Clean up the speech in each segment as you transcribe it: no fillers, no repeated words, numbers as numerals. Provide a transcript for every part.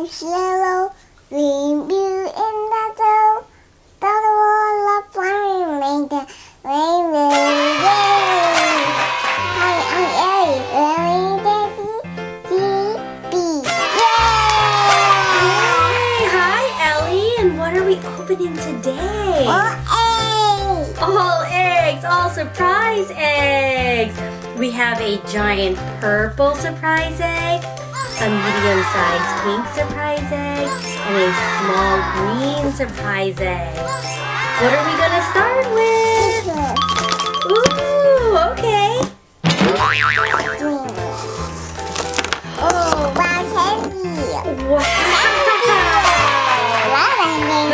orange, yellow, green, blue, and the wall of fire made the rainbow. Yay! Hi, I'm Ellie. Yay! Hi, Ellie. And what are we opening today? All eggs, all surprise eggs. We have a giant purple surprise egg, a medium-sized pink surprise egg, and a small green surprise egg. What are we gonna start with? Ooh, okay. Oh, wow, candy. Wow.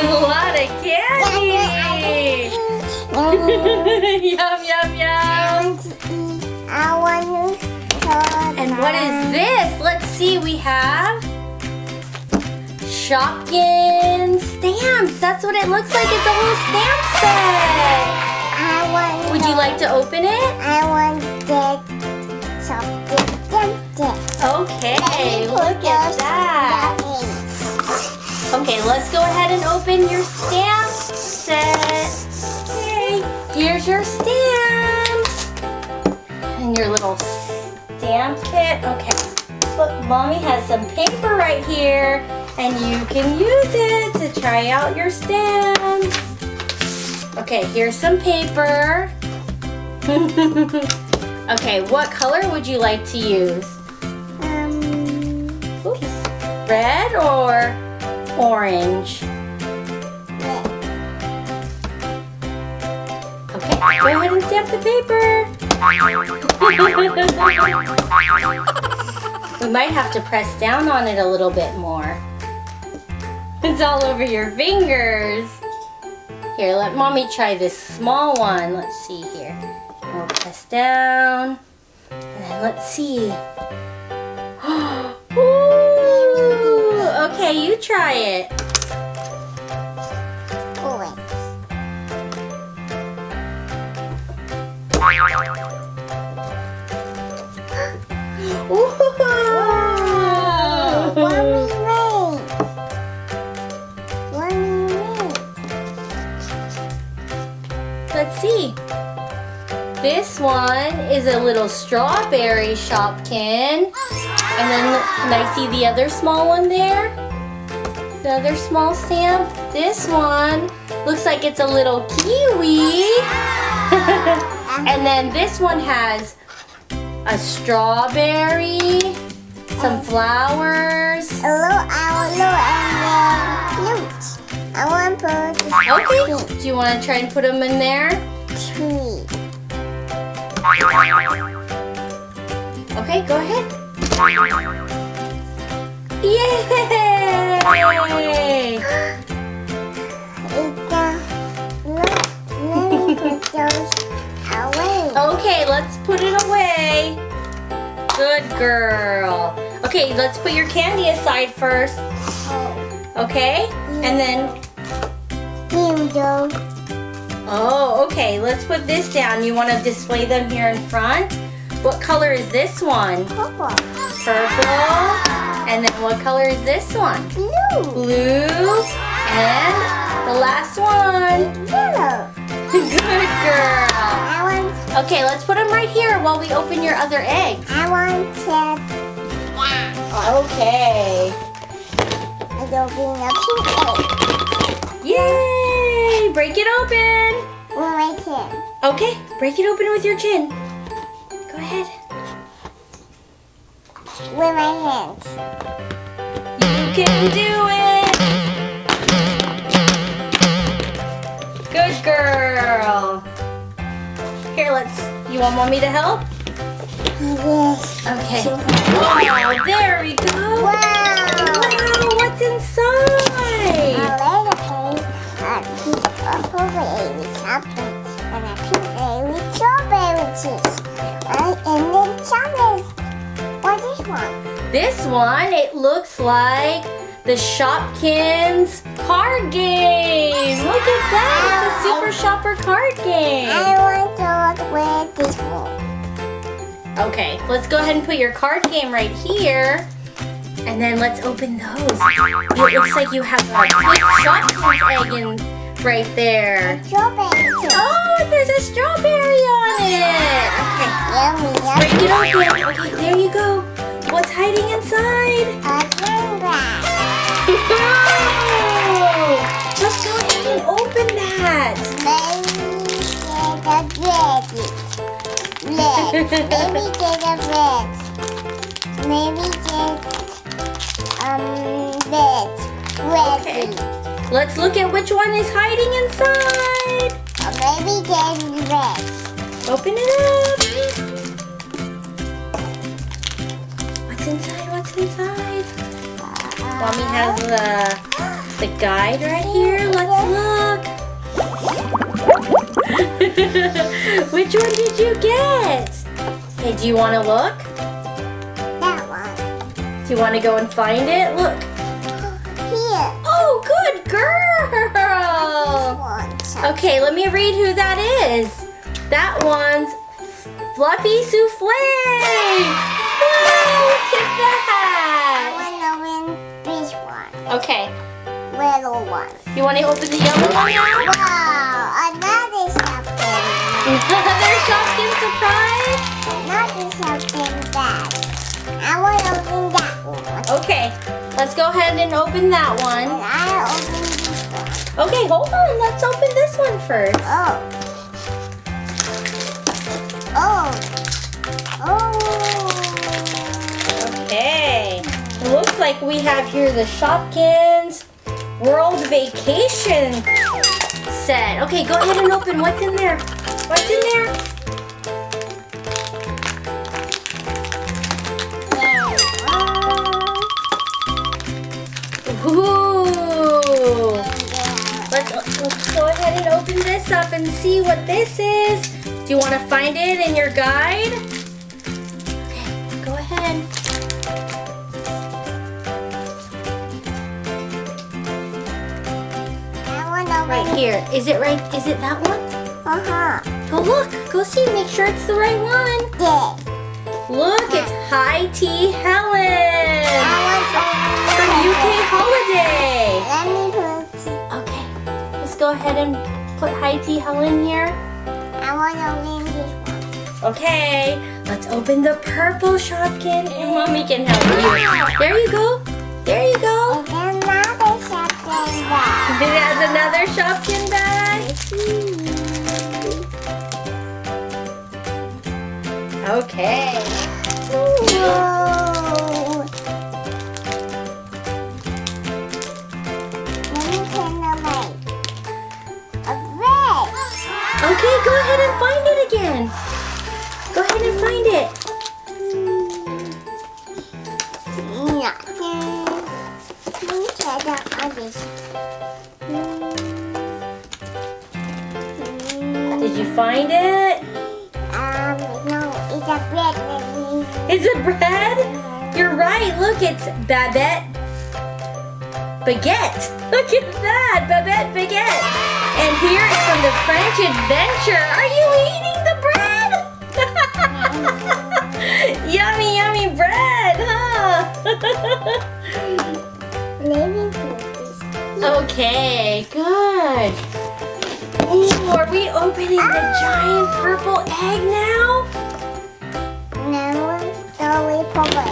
A lot of candy. Yum, yum, yum. And what is this? Let's see, we have Shopkins stamps. That's what it looks like. It's a whole stamp set. Would you like to open it? I want the Shopkins stamp. Okay, look at that. Okay, let's go ahead and open your stamp set. Okay, here's your stamps. And your little stamp kit. Okay, look, Mommy has some paper right here. And you can use it to try out your stamps. Okay, here's some paper. Okay, what color would you like to use? Oops. Red or orange? Okay, go ahead and stamp the paper. We might have to press down on it a little bit more. It's all over your fingers. Here, let Mommy try this small one. Let's see here. We'll press down. And then let's see. Ooh, okay, you try it. Ooh. Let's see. This one is a little strawberry Shopkin. And then can I see the other small one there? The other small stamp. This one looks like it's a little kiwi. And then this one has a strawberry, some flowers. I want to put Okay, do you want to try and put them in there? Okay, go ahead. Yay! Okay, let's put it away. Good girl. Okay, let's put your candy aside first. Okay? And then... Here we go. Oh, okay. Let's put this down. You want to display them here in front? What color is this one? Purple. Purple. And then what color is this one? Blue. Blue. And the last one. Yellow. Good girl. I want... Okay, let's put them right here while we open your other eggs. I want to... Okay. I'm opening a pink egg. Yay! Break it open. With my chin. Okay, break it open with your chin. Go ahead. With my hands. You can do it. Good girl. Here, you want Mommy to help? Yes. Okay. Oh, there we go. Wow. Wow, what's inside? A little cake, a piece of baby chocolate, and a pink baby strawberry cheese. And then chocolate. What is one? This one, it looks like the Shopkins card game. Look at that. It's a Super Shopper card game. I want to look with this one. Okay, let's go ahead and put your card game right here. And then let's open those. It looks like you have a pink Shopkins egg in right there. Strawberry. Oh, there's a strawberry on it. Okay. Yummy, Break it yummy. open. Okay, there you go. What's hiding inside? A greenback. Wow! Let's go ahead and open that. Maybe get a red. Maybe get red. Okay. Let's look at which one is hiding inside. Or maybe get red. Open it up. What's inside? What's inside? Mommy has the guide right here. Let's look. Which one did you get? Okay, do you want to look? That one. Do you want to go and find it? Look. Here. Oh, good girl. Okay, let me read who that is. That one's Fluffy Souffle. Wow, look at that. I want to win this one. Okay. Little one. You want to open the yellow one now? Wow, another Shopkins. Another Shopkins surprise? Another Shopkins bag. I want to open that one. Okay, let's go ahead and open that And one. I open this one. Okay, hold on. Let's open this one first. Oh. Oh. Oh. Okay. It looks like we have here the Shopkins World Vacation set. Okay, go ahead and open. What's in there? What's in there? Ooh. Let's go ahead and open this up and see what this is. Do you want to find it in your guide? Okay, go ahead. Right here. Is it right? Is it that one? Uh-huh. Go look. Go see. Make sure it's the right one. Yeah. Look, it's High Tea Helen from From UK Holiday. Let me put. Okay, let's go ahead and put High Tea Helen here. I want to win this one. Okay, let's open the purple Shopkin and Mommy can help you. There you go. There you go. And another Shopkins bag. There's another Shopkin bag. Okay. Whoa. Let me turn the light. A red. Okay, go ahead and find it again. Go ahead and find it. Did you find it? No, it's a bread, maybe. It's a bread? You're right. Look, it's Babette Baguette. Look at that, Babette Baguette. And here it's from the French Adventure. Are you eating the bread? Yummy, yummy bread, huh? Maybe put this. Okay, good. Ooh, are we opening the giant purple egg now? Now, Dory, Peppa.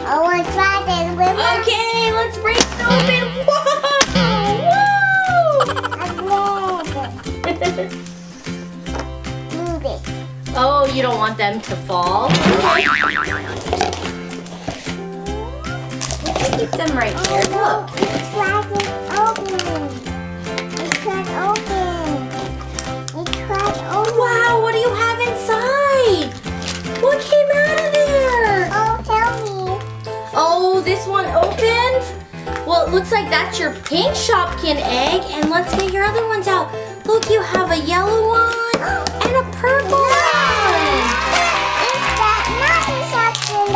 I want to try this with my Okay, let's break it open. Whoa! Move it. Oh, you don't want them to fall? Okay. Keep them right here. Look. It's like it's open. It's cut open. It's cut open. Wow, what do you have inside? What came out of there? Oh, tell me. Oh, this one opened? Well, it looks like that's your pink Shopkin egg. And let's get your other ones out. Look, you have a yellow one and a purple one. It's that another Shopkins.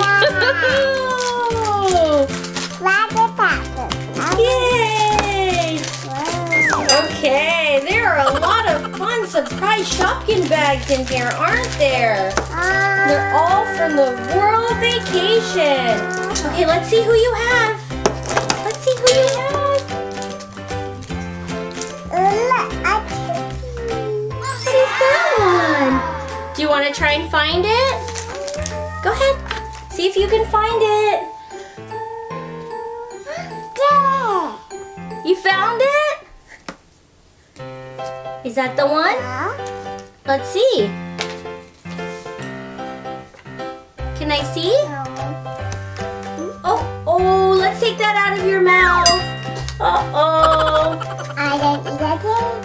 Like the pattern. Yay! Wow. Okay, there are a lot of fun surprise Shopkin bags in here, aren't there? They're all from the World Vacation. Okay, let's see who you have. Let's see who you have. Look, I What is that one? Do you want to try and find it? Go ahead. See if you can find it. Yeah. You found it? Is that the one? Let's see. Can I see? Oh, let's take that out of your mouth. Uh-oh. I don't eat a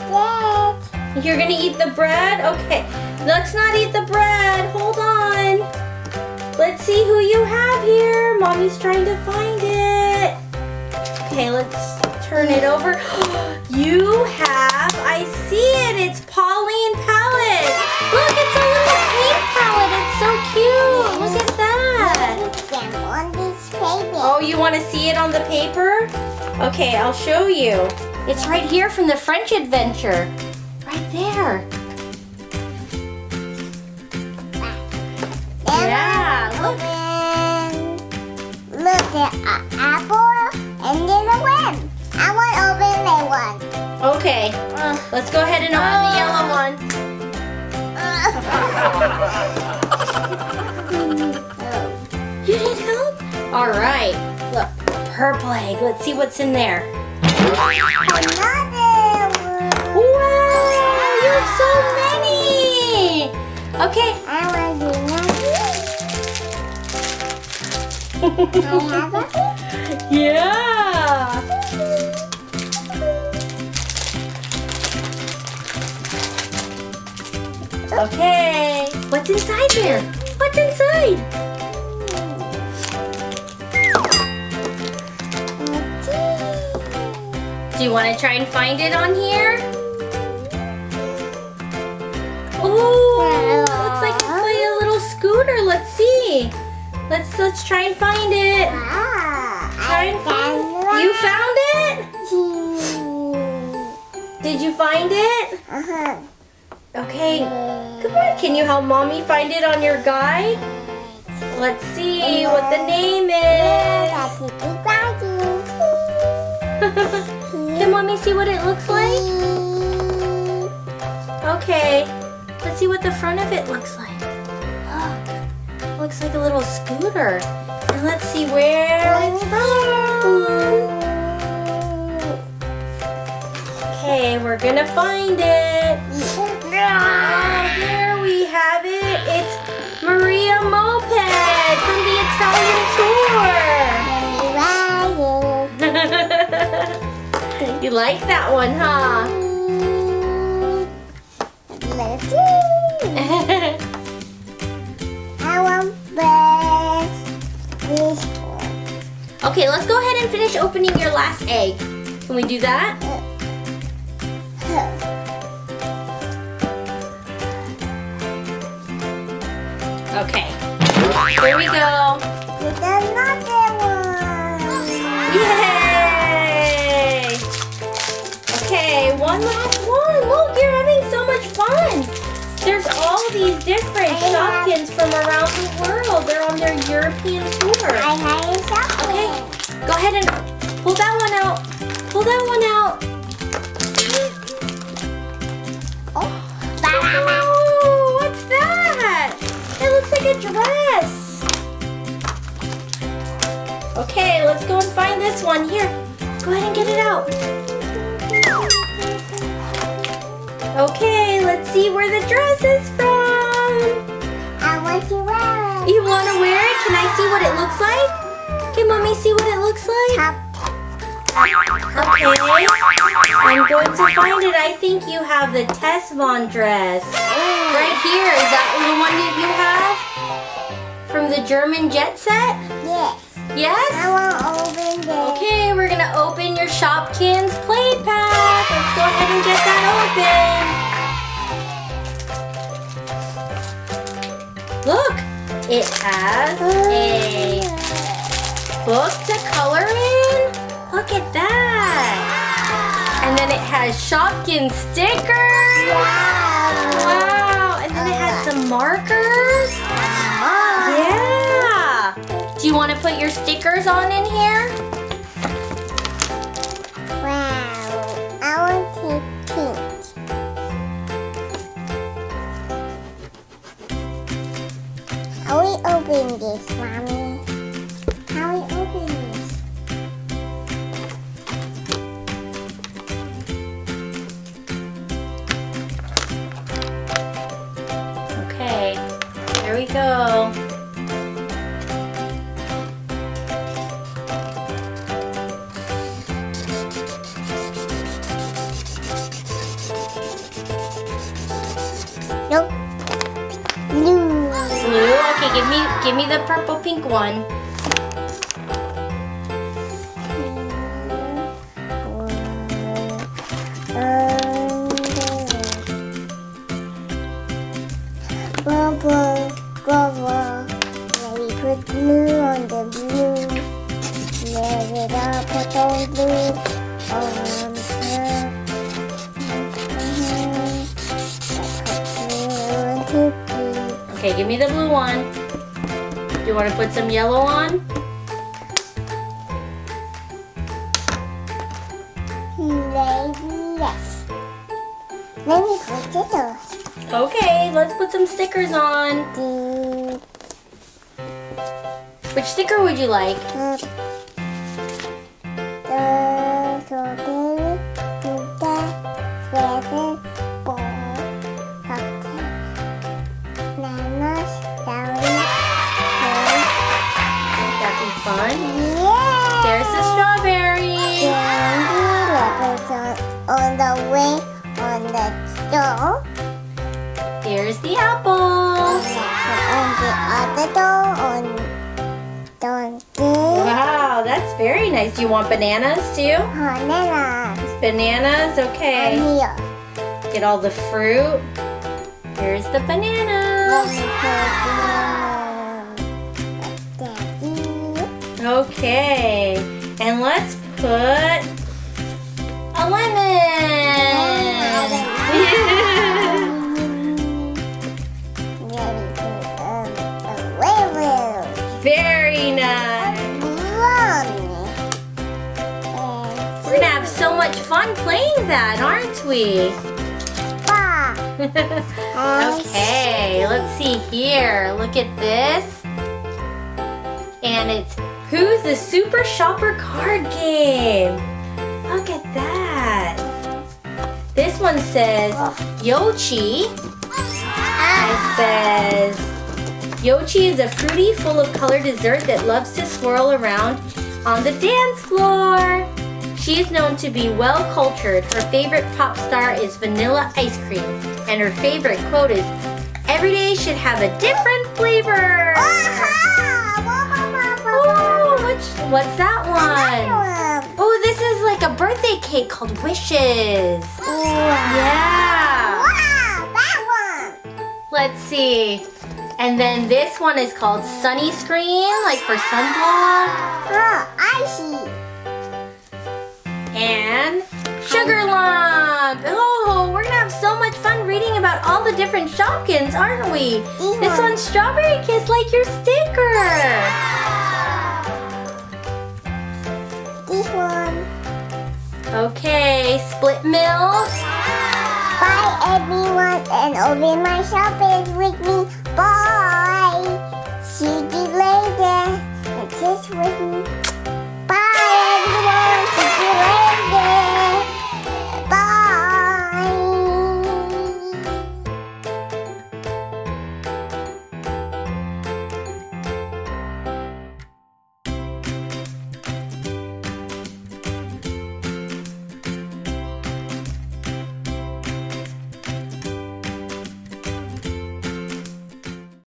bread. You're gonna eat the bread? Okay. Let's not eat the bread. Hold on. Let's see who you have here. Mommy's trying to find it. Okay, let's turn it over. You have, I see it. It's Pauline palette. Look, it's a little paint palette. It's so cute. Look at that. On this paper. Oh, you want to see it on the paper? Okay, I'll show you. It's right here from the French Adventure. Right there. Yeah, look. Look, the apple and then the lemon. I want to open that one. Okay, let's go ahead and open the yellow one. You need help? All right. Look, purple egg. Let's see what's in there. Another one. Wow, you have so many. Okay. I want to do nothing. I have a Yeah. Okay. What's inside there? What's inside? Do you want to try and find it on here? Oh, looks like it's like a little scooter. Let's see. Let's try and find it. Try and find it. You found it? Did you find it? Okay. Come on. Can you help Mommy find it on your guide? Let's see what the name is. Can Mommy see what it looks like? Okay. Let's see what the front of it looks like. Look. Looks like a little scooter. And let's see where it's from. Okay, we're gonna find it. Oh, there we have it. It's Maria Moped from the Italian tour. You like that one, huh? I want this one. Okay, let's go ahead and finish opening your last egg. Can we do that? Okay. Here we go. There's another one. Yay! Okay, one last one. Look, you're having so much fun. There's all these different Shopkins from around the world. They're on their European tour. I have a Shopkins. Okay, go ahead and pull that one out. Pull that one out. Oh, what's that? It looks like a dress. Okay, let's go and find this one. Here, go ahead and get it out. Okay, let's see where the dress is from. I want to wear it. You want to wear it? Can I see what it looks like? Can Mommy see what it looks like? Okay, I'm going to find it. I think you have the Tesvon dress. Right here. Is that the one that you have? From the German jet set? Yes. Yes? I want to open this. Okay, we're going to open your Shopkins play pack. Let's go ahead and get that open. Look, it has a book to color in. Look at that. And then it has Shopkins stickers. Wow. And then it has some markers. Yeah. Do you want to put your stickers on in here? Wow, I want to pink. How we open this, Mommy? How we open this? Okay, here we go. Nope. Blue. Blue? Okay, give me the purple pink one. Bubble. Let me put blue on the blue. Let it all put on blue on her. Okay, give me the blue one. Do you want to put some yellow on? Maybe yes. Let me put stickers. Okay, let's put some stickers on. Which sticker would you like? Strawberry, feather, ball, cocktail, bananas, Dory, That'd be fun. yeah! There's the strawberry. Candy leopards on the way on the door. There's the apple. On the other door on donkey. Wow, that's very nice. Do you want bananas too? Bananas. Bananas, okay. On here. Get all the fruit. Here's the banana. Okay, and let's put a lemon. Very nice. We're gonna have so much fun playing that, aren't we? Okay, let's see here. Look at this. And it's Who's the Super Shopper card game. Look at that. This one says Yoshi. It says Yoshi is a fruity, full of color dessert that loves to swirl around on the dance floor. She is known to be well-cultured. Her favorite pop star is vanilla ice cream. And her favorite quote is, "Every day should have a different flavor." Oh, what's that one? Oh, this is like a birthday cake called Wishes. Yeah. Wow, that one. Let's see. And then this one is called Sunny Screen, like for sunblock. Oh, I see. And Sugar Lump. Oh, we're gonna have so much fun reading about all the different Shopkins, aren't we? This one's Strawberry Kiss, like your sticker. This one. Okay, Split Milk. Bye everyone and open my Shopkins with me. Bye. See you later. And kiss with me.